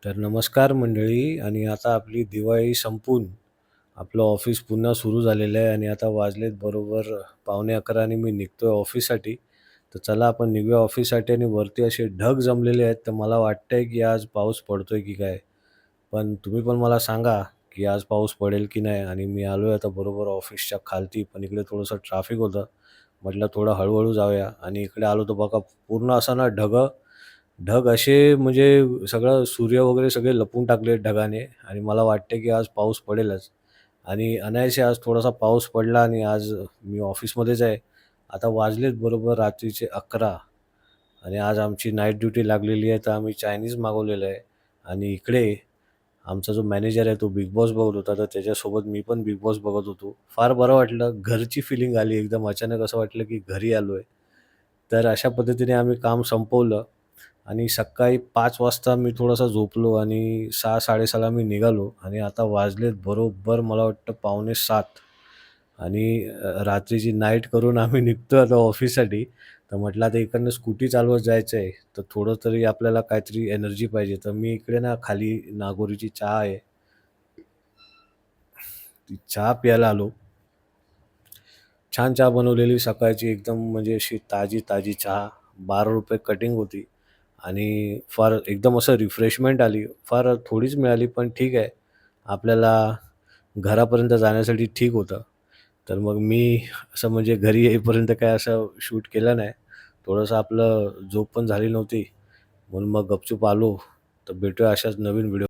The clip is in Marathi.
तर नमस्कार मंडळी. आणि आता आपली दिवाळी संपून आपलं ऑफिस पुन्हा सुरू झालेलं आहे आणि आता वाजलेत बरोबर 11:45 आणि मी निघतोय ऑफिससाठी. तर चला आपण निघूया ऑफिससाठी आणि वरती असे ढग जमलेले आहेत, तर मला वाटतंय की आज पाऊस पडतोय की काय? पण तुम्ही पण मला सांगा की आज पाऊस पडेल की नाही? आणि मी आलोय आता बरोबर ऑफिसच्या खालती, पण इकडे थोडंसं ट्रॅफिक होतं. म्हटलं थोडं हळू जाऊया आणि इकडे आलो तर बघा पूर्ण असा ना ढग असे म्हणजे सगळं सूर्य वगैरे सगळे लपवून टाकले ढगाने आणि मला वाटते की आज पाऊस पडेलच. आणि अनायासे आज थोडासा पाऊस पडला आणि आज मी ऑफिसमध्येच आहे. आता वाजलेत बरोबर रात्रीचे 11 आणि आज आमची नाईट ड्युटी लागलेली आहे, तर आम्ही चायनीज मागवलेलं आहे. आणि इकडे आमचा जो मॅनेजर आहे तो बिग बॉस बघत होता, तर त्याच्यासोबत मी पण बिग बॉस बघत होतो. फार बरं वाटलं. घरची फिलिंग आली एकदम. अचानक असं वाटलं की घरी आलोय. तर अशा पद्धतीने आम्ही काम संपवलं आणि सकाळी 5 वाजता मी थोडासा झोपलो आणि 6:00-6:30ला मी निघालो आणि आता वाजलेत बरोबर मला वाटतं 6:45 आणि रात्रीची नाईट करून आम्ही निघतोय आता ऑफिससाठी. तर म्हटलं आता इकडनं स्कूटी चालवत जायचं आहे, तर थोडं तरी आपल्याला काहीतरी एनर्जी पाहिजे. तर मी इकडे ना खाली नागोरीची चहा आहे, ती चहा प्यायला आलो. छान चहा बनवलेली सकाळची एकदम म्हणजे अशी ताजी चहा. ₹12 कटिंग होती आणि फार एकदम असं रिफ्रेशमेंट आली. फार थोडीच मिळाली पण ठीक आहे. आपल्याला घरापर्यंत जाण्यासाठी ठीक होतं. तर मग मी असं म्हणजे घरी येईपर्यंत काय असं शूट केलं नाही. थोडंसं आपलं झोप पण झाली नव्हती. म्हणून मग गपचूप आलो. तर भेटूया अशाच नवीन व्हिडिओ